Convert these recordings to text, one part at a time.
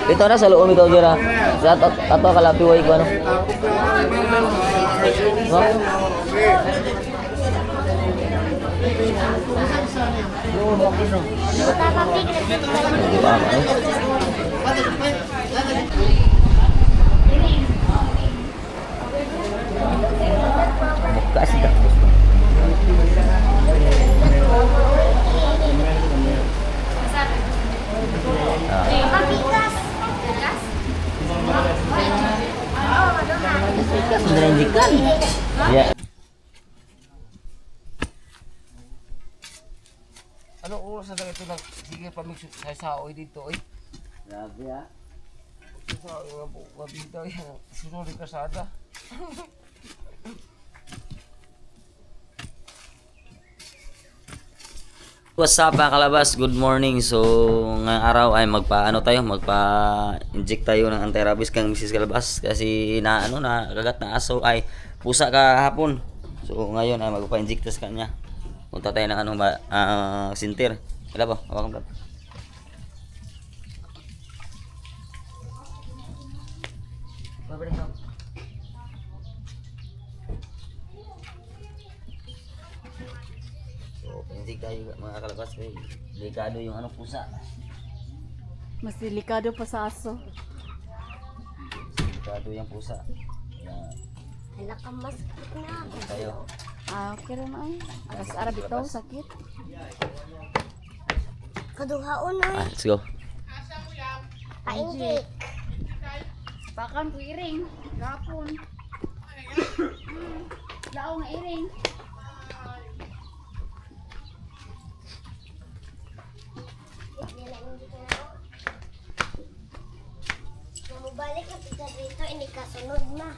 Ito na sa loob ito dira. Sa ato kalapi way ko ano. No? Di ba ano? Buka sih dah. Menjanjikan. Ya. Ano oras na ito nag sige pa mix sa sao dito oy. Grabe ah. Sa nga bitaw yan. Sunod ka sada. What's up mga kalabas? Good morning. So, ngayong araw ay magpa-inject tayo ng anti-rabies kang Mrs. Kalabas kasi na kagat na aso ay pusa kahapon. So, ngayon ay magpa-inject sa kanya. Punta tayo ng sintir. Kala ba? Hawakan ba? Inject tayo mga kalabas. Delikado yung pusa. Mas delikado pa sa aso. Delikado yung pusa. Kaya Anak ka mas na. tayo. Okay rin ay. Mas arab ito, sakit. Kaduhaon na. Let's go. Painjik. Pakan ko iring. Gapon. Lao nga iring. Balik na kita dito, ini kasunod na.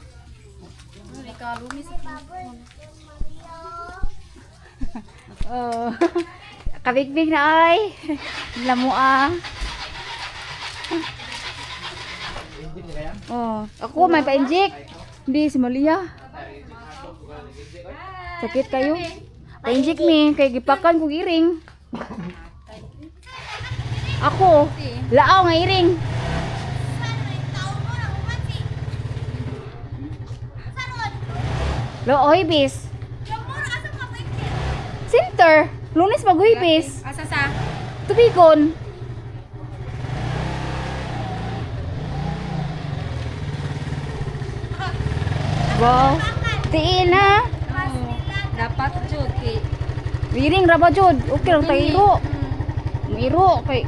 Ano, ikalumi sa pagkakon. Oh. Kabigbig na ay. Lamua. Oh, ako may pa-inject. Hindi si Malia. Sakit kayo? Pa-inject ni kay gipakan ko iring. Ako, laaw nga iring. Lo, oibis. Center. Lunes mag-oibis. Asa sa? Tubigon. Wow. Tiin na. Dapat jud kay Wiring raba jud. Okay lang tayo iro. Iro kay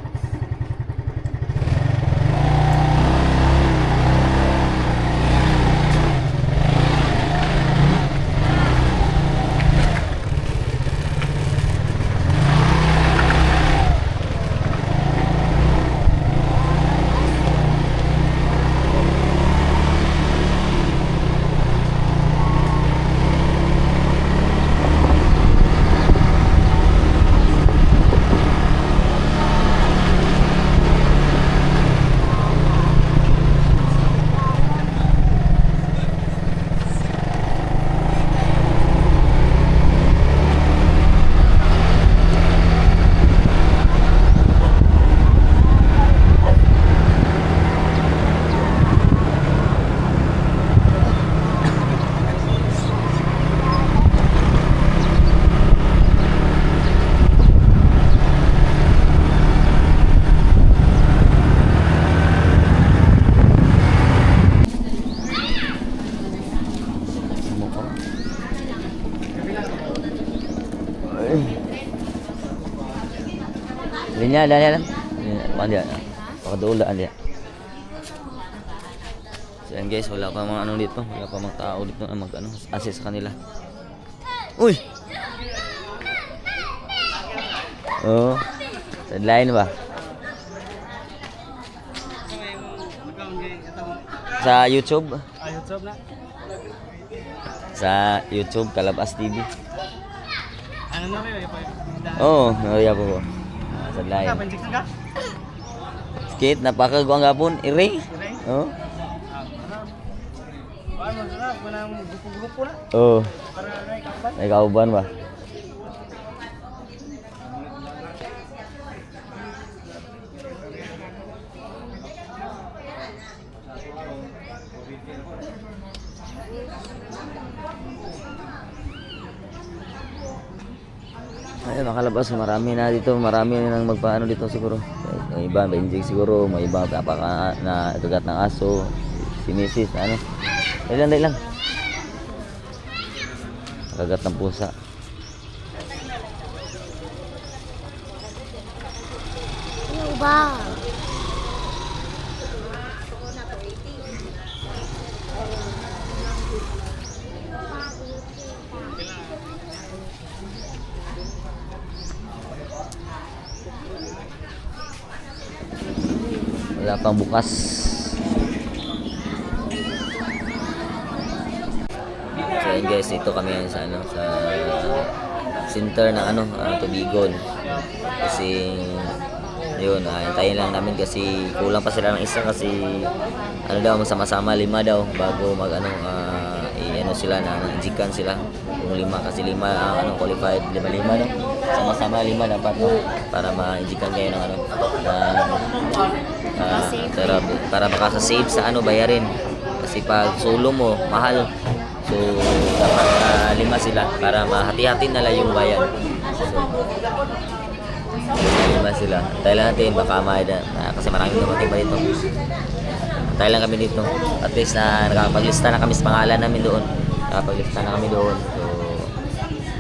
Linya lang. Pandiyan. Pakadula dia. So yan guys, wala pa mga dito, wala pa mga tao dito na assist sa kanila. Uy. Oh. Sideline ba? Sa YouTube? YouTube na. Sa YouTube Kalabas TV. Ano na kayo? Oh, nariya po ko. Sa live. Painjik na ka? Skit, napakagwang gapon. Iring? Oh. Paano na? Manang grupo na. Oh. Para na ikaban. Ay kauban ba? Ay, makalabas, marami na dito, marami na nang magpaano dito siguro. Yung iba, may inject siguro, may iba kapaka na kagat ng aso, si Mrs. na ano. Dali lang. Kagat ng pusa. Ano ba? Wala pang bukas. So yun guys, ito kami ngayon sa ano, sa center ng ano, Tubigon. Kasi yun, hintayin lang namin kasi kulang pa sila ng isa kasi ano daw, masama-sama 5 daw bago mag ano, ano sila na injikan sila. Kung 5 kasi 5 ang ano, qualified 5 daw. Sama-sama 5 dapat no, para ma-injikan kayo ng ano, therapy, para makaka-save sa ano, bayarin. Kasi pag solo mo, mahal. So, dapat 5 sila para mahati-hati na lang yung bayad. So, 5 sila. Antay lang natin, baka kasi maraming dumating pa dito. Antay lang kami dito. At least na nakapaglista na kami sa pangalan namin doon. Nakapaglista na kami doon. So,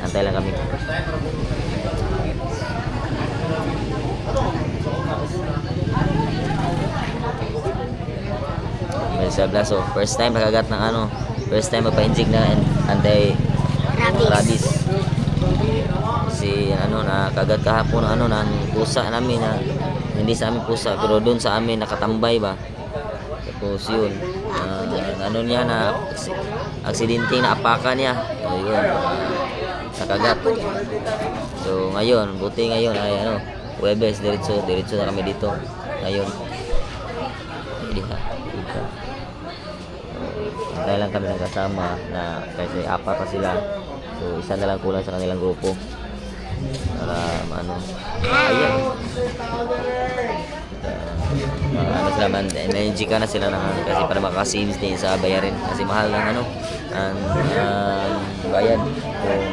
antay lang kami. Sa Blaso, first time nakagat ng ano, first time magpa-inject na anti-rabies. Kasi ano, nakagat kahapon ano ng pusa namin na hindi sa amin pusa pero doon sa amin nakatambay ba. Tapos yun, ano niya na aksidente na apakan niya. Ayun, nakagat. So ngayon, buti ngayon ay ano, Huwebes diretso na kami dito. Ngayon. Dahil lang kami kasama na kasi 4 pa sila. So isa na lang kulang sa kanilang grupo. Para ano. Ayun. Ano sila man, na-enjika na sila ng kasi para makaka-save din sa bayarin kasi mahal ng ano ang bayad kung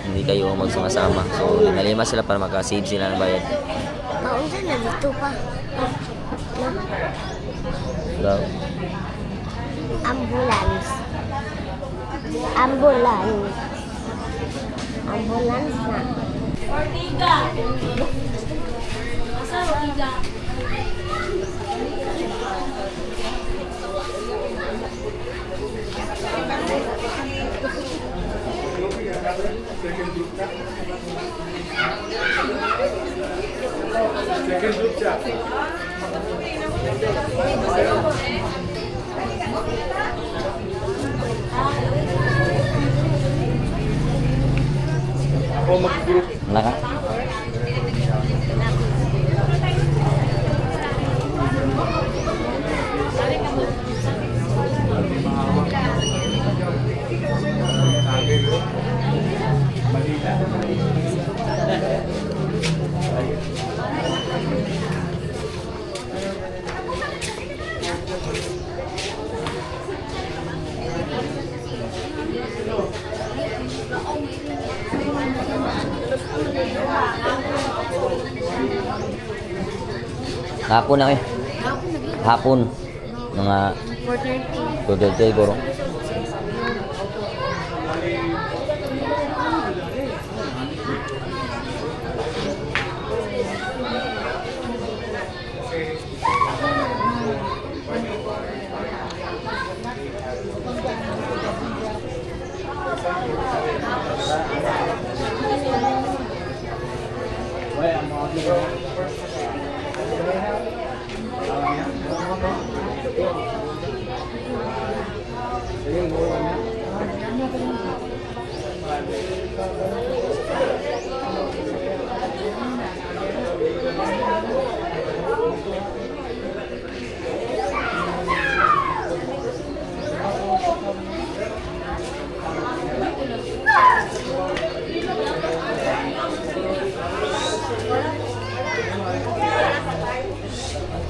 hindi kayo magsama-sama. So 5 sila para makaka-save sila ng bayad. Maunsa na dito pa. Daw. Ambulance na. Naka? Hapon na Hapon. Mga 4:30 siguro.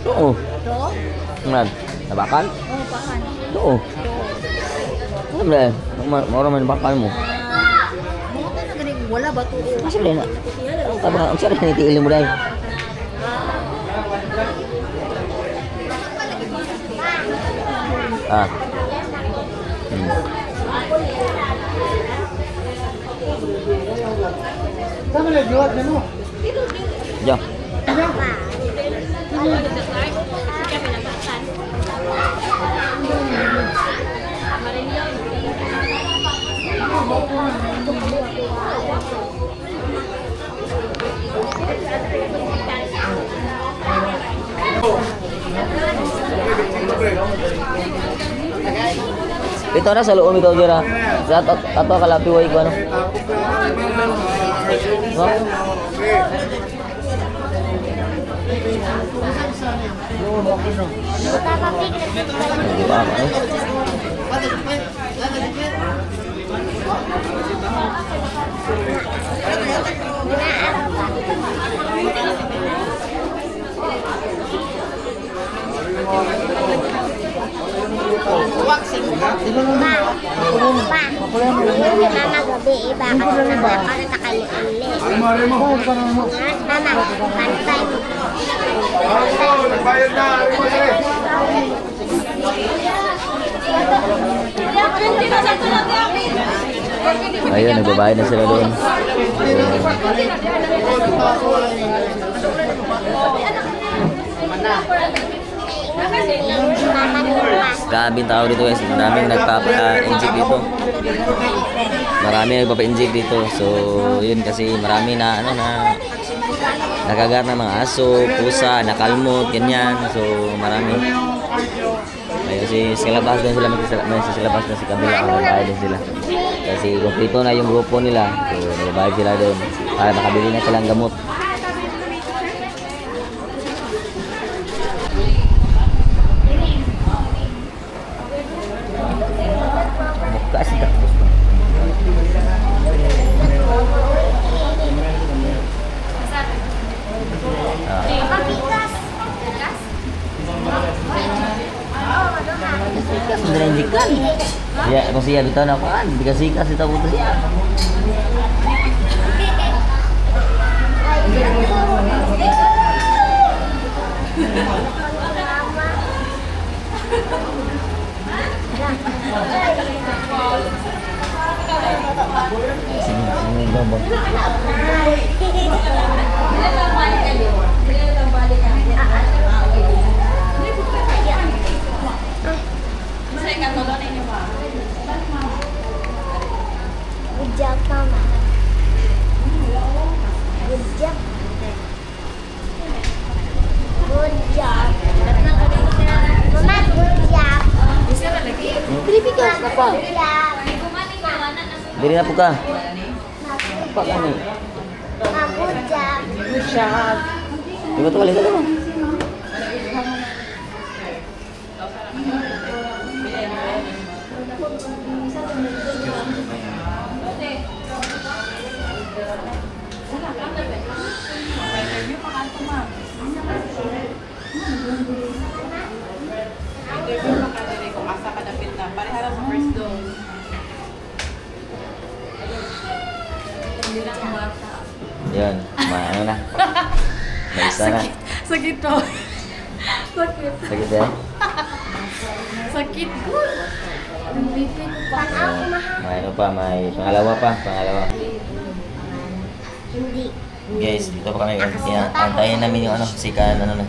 Oo. Ano? Nabakan? Oh, pahan. Oo. Ano ba? Mura man bakal mo. Mga na ganing wala Masih boleh nak? Apa? Macam mana ni ilmu dah? Ah. Jom. Ito na sa loob ito dira. Sa ato kalapi way ko ano. No? Di ba ano? Mama gabi iba kasi nakakalimutan. Mama, pantay mo. Ayun, nagbabayad na sila doon. Grabing tao dito guys, maraming nagpapa-inject dito. Marami nagpapa-inject dito. So, yun kasi marami na ano na nakagat ng mga aso, pusa, nakalmot, ganyan. So, marami. Ayun kasi sa labas din sila, may sa labas na sa kabila ang nagbayad din sila. Kasi kompleto na yung grupo nila. So, nagbayad sila doon para makabili na silang gamot. Kasi tapos na. Sindikan. Ya, kasi ya bitaw na kuan, dikasikas ito puto siya. Sini gambar. Good job, Mama. Good job. Good job. Mama, good job. Pilipikas na pa. Good job. Diri na po ka. Pa kani. Ma, good job. Good job. Di ba to kali ka mo? Yan, ano na. May isa na. Sakit to. Sakit. Sakit ya? Sakit. May ano pa, may pangalawa pa, pangalawa. Hindi. Guys, dito pa kami. Antayin namin yung ano, sikan, ano na,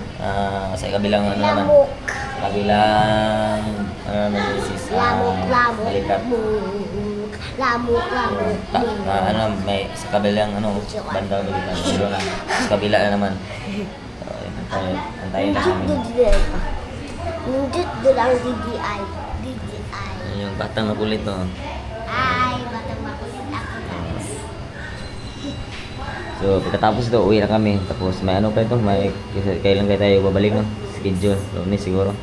sa kabilang ano naman. Lamok. Sa kabilang, ano naman, Lamok. balikat. Lamok. Ano, may sa kabilang, ano, bandang balikat. Dito na, sa kabila na naman. So, antayin na namin. Nundut lang DDI. Yan yung batang makulit, no. Ay, batang makulit ako, guys. So, pagkatapos ito, uwi na kami. Tapos may ano pa ito, may kailan kayo tayo babalik, no? Schedule, Lunes siguro.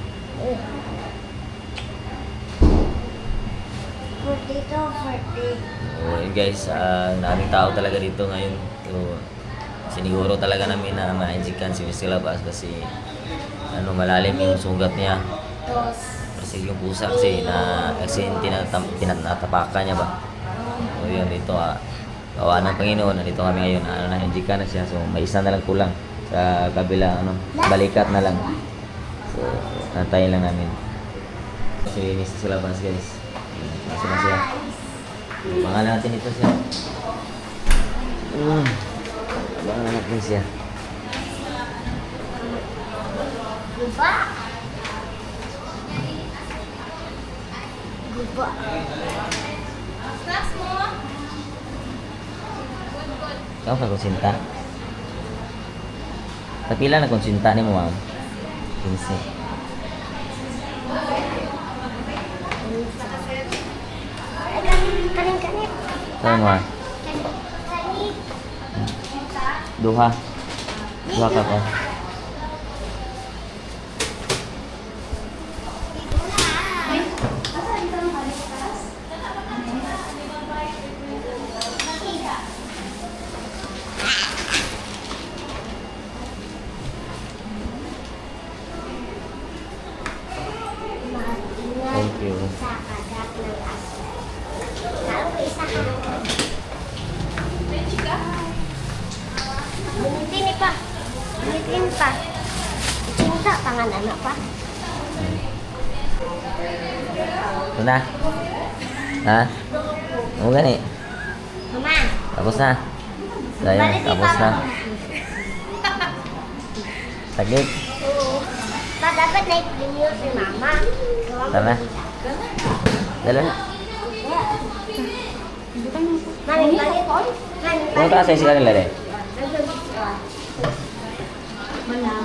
40 to 40. So, yun guys, daming tao talaga dito ngayon. So, siniguro talaga namin na ma-injikan si Mr. Labas kasi ano, malalim yung sugat niya. Dos. Kasi yung pusa kasi na tinatapakan niya ba. So, yun dito, Kawa ng Panginoon, nandito kami ngayon. Ano na, injika na siya. So, may isa na lang kulang sa kabila, balikat na lang. So, nantayin lang namin. So, linis na sila labas, guys. Nasa na siya. Pangalan natin ito siya. Abangan natin siya. Guba. Guba. Ikaw ka konsinta? Kapila na konsinta ni mo, ma'am? 15. Kanin. Saan mo, Kanin. Duha. Duha ka pa. Thank you. Sa kagat ng aso. Saan ko isa ka? Bunitin pa. Bunitin pa. Cinta tangan anak pa. Ito na. Ha? Ano gani? Mama. Tapos na. Sayang, Balik si tapos na. Papa. Saglit. Oo. Pa dapat naik video si mama. Tara na. Dala na. Mami balik. Kung taas ay si kanila rin. Mana?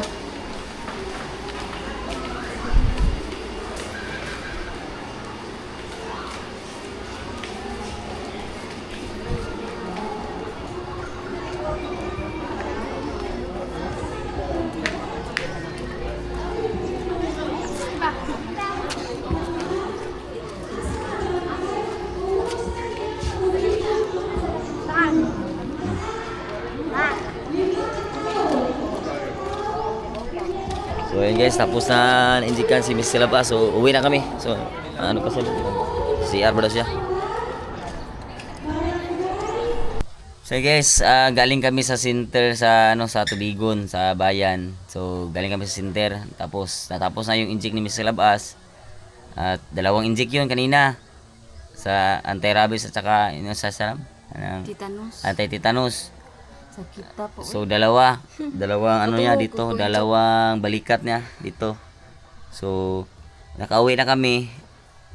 So yun guys, tapos na injikan si Miss Silaba. So uwi na kami. So ano pa siya? CR ba daw siya? So guys, galing kami sa center sa sa Tubigon, sa bayan. So galing kami sa center. Tapos natapos na yung injik ni Miss Silabas. At dalawang injik yun kanina. Sa anti-rabies at saka sa Titanus. anti-tetanus. Sakit pa po. So dalawang niya dito, dalawang balikat niya dito. So nakauwi na kami.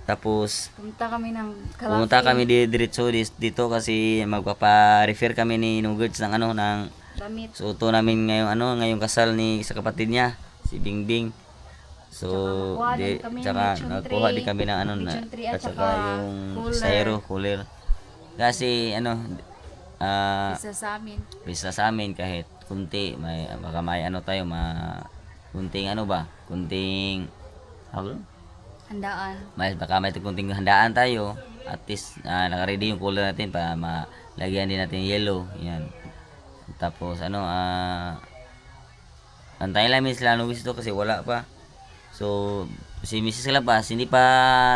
Tapos Pumunta kami ng pumunta kami diretso dito kasi magpapa-refer kami ni Nuggets ng ng damit. suto namin ngayong kasal ni sa kapatid niya, si Bingbing. So tsaka nakuha din kami ng Mission tree at at saka saka yung cooler. styro cooler. Kasi Isa sa amin. bisa sa amin kahit kunti baka may tayo kunting kunting Handaan. baka may kunting handaan tayo at least naka-ready yung cooler natin para malagyan din natin yellow yan. Tapos antayin lang sila Nugis to kasi wala pa. So si Mrs. Labas hindi pa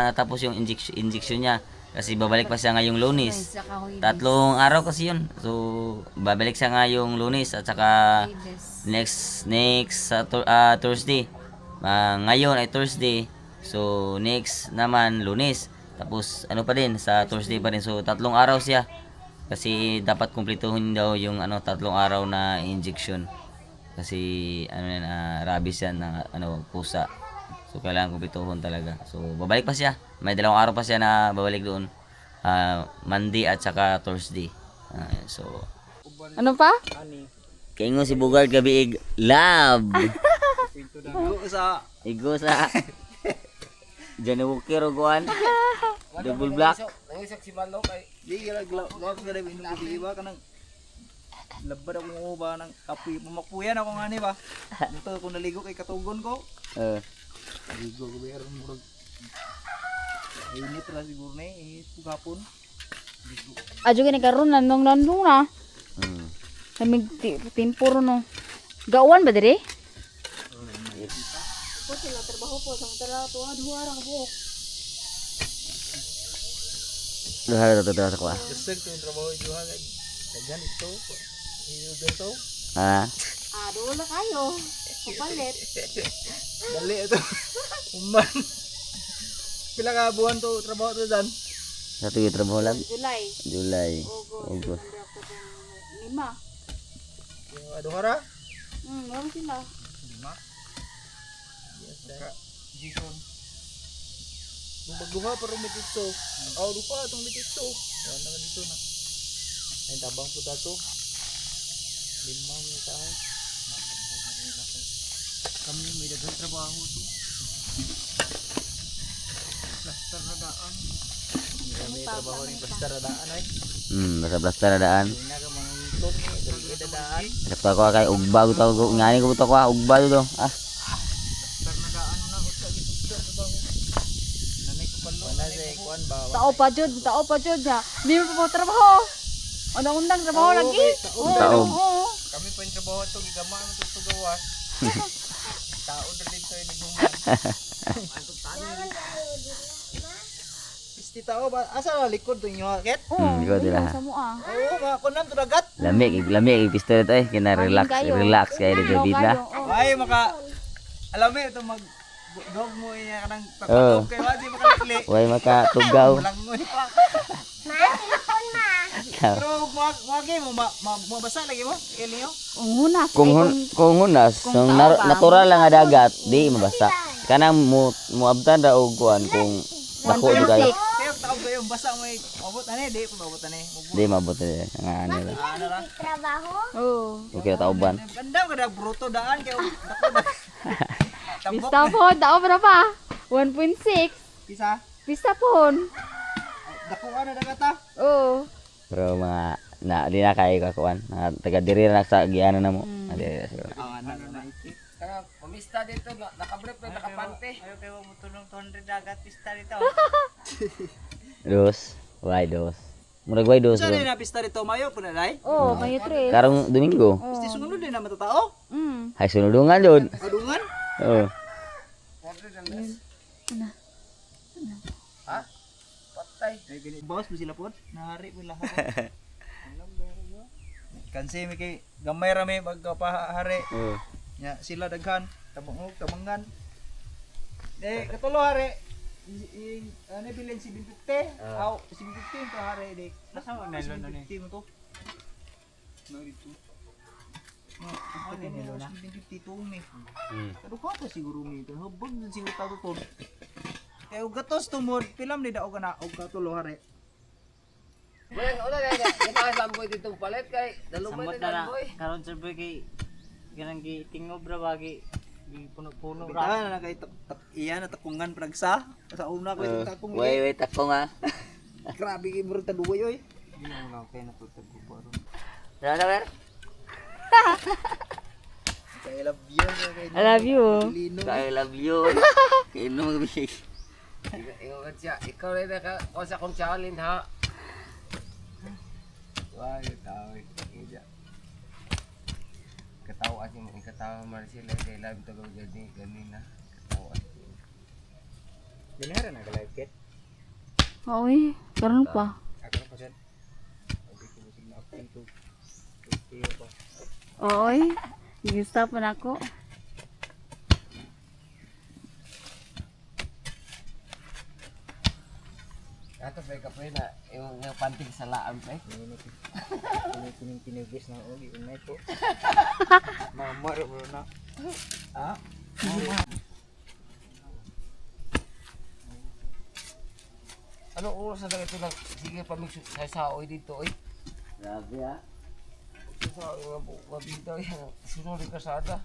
natapos yung injection niya kasi babalik pa siya ngayong Lunes. Saka huibis. 3 araw kasi yun. So babalik siya ngayong Lunes at saka Huibis. next Thursday. Ngayon ay Thursday. So next naman Lunes. Tapos pa din sa Thursday pa din. So 3 araw siya. Kasi dapat kumpletuhin daw yung 3 araw na injection. Kasi rabies yan ng pusa. So kailangan kumpletuhin talaga. So babalik pa siya. May 2 araw pa siya na babalik doon. Monday at saka Thursday. So Ano pa? kaingo si Bugard gabi love. Igo sa Johnny Walker o kuan. Double black. Nangisak si Manlo kay Di kira glove ka rin iba ka nang labad ako ba ng kapoy pumakpuyan ako nga ni ba. Dito kung naligo kay katugon ko. Ligo ko meron murag. Init ra siguro ni pugapon. Ajo gini karon nandong na. Hmm. Kamig timpuro no. Gawan ba dire? Duha ra to ko. Desek to trabaho juha kay Daghan ito. Iyo dito. Ha? Doon na kayo. Kapalit. Dali ito. Uman. Pila ka buwan to trabaho to dan? Sa tuyo trabaho lang? July. July. August. August. Lima. Yung aduhara? Meron sila. Lima. Yes, Jason. Nung magduha para may dito. Oh, duha itong may dito. Yan na nga dito na. Ay, tabang po dato. Lima mo tayo. Kami may dagang trabaho to. Plaster na daan. May trabaho rin plaster na daan ay. Basta na daan. Hindi na ka mga ngitot ni. Dali na daan. Sakto ako kay ugba ko ngani ko buto ko ugba to. Ah. Plaster na daan na. Huwag ka ito sa trabaho. Nanay ko palo. Wala sa ikuan ba? Tao pa jud ha. Di mo pa trabaho. Undang-undang trabaho lagi. Tao. Oo. Kami pa yung trabaho ito. Gigamaan ito sa gawas. Tao na dito yung nagmuman. Pisti tao ba? Asa na likod ito yung hakit? Ikaw dila. Sa mo ah. Oo, mga kunan to dagat. Lamig pistol ito eh. Kina relax kayo dito bitla. Ay, alam mo ito dog mo niya ka ng tapadog kayo. Di makalikli. Way makatugaw. Walang mo pa. Pero wagi mo, mabasa lagi mo? Kaya Ungunas. Kung hunas, natural lang nga dagat, di mabasa. Kanang mo abtan da og kuan kung dako di kayo. Kaya taog kayo, basa mo mabot ane, di pa mabot ane. Di mabot nga ano ra. Ano ra? Trabaho? Oo. Okay tauban. Ganda ka na bruto daan kayo. Dako da. Tambok. Pista po, dao berapa? 1.6. Isa. Pista po. Dako ano dagata? Oo. Pero di na kayo kakuan. Taga diri na sa giano na mo. Adi siguro. Ano na iki. Kaya pumista dito, nakabrief na nakapante. Ayaw kayo mo tulong 200 dagat pista dito. Dos. Why dos? Murag why dos. Saan na pista dito mayo po na dai? Oo, may tres. Karong Domingo. Pista sunod din na matatao. Hay sunudungan jud. Adungan. Oo. Patay. Bawas mo sila po. Nahari mo lahat. Kansi mi kay gamay ra mi pagkapahari. Oo. Nya sila daghan, tamangan. Katulo hari. Ano bilin si 50? Aw, si 50 to hari dik. Nasa mo nylon ani? 50 mo to. No dito. No, ano nilo na? 52 mi. Pero ko pa siguro mi to. Habag din siguro tato to. Kay og gatos tumod, pilam ni daog kana og katulo hari. Wala na, kita samboy dito palit kay dalumay na boy. Karon sir boy kay ganang gi tingob ra bagi gi puno-puno Bitahan na kay iya na takungan pragsa. Sa una ko itong takong. Wait ako nga. Grabe kay bro taduway oy. Dala ver. I love you. I love you. Lino. I love you. Kainom magbigay. Ingat siya, ikaw rin na o sa kong challenge ha. Wah, tao iya. Ketawa sih mo, ketawa Marcela kay live to jadi ganina. Ketawa. Binara na ka live kit. Oy, karon pa. Ako pa sen. Abi ko sig na update to. Pa. Oy, gista pa nako. Ato pa kapoy na yung panting sa laan pa. Kinigis na og unay ko. Mama ro na. Ah. Ano oras na ito lang sige pa mix sa saoy dito oy. Grabe ah. Sa nga po, mabitaw yan. Sunod ka sada.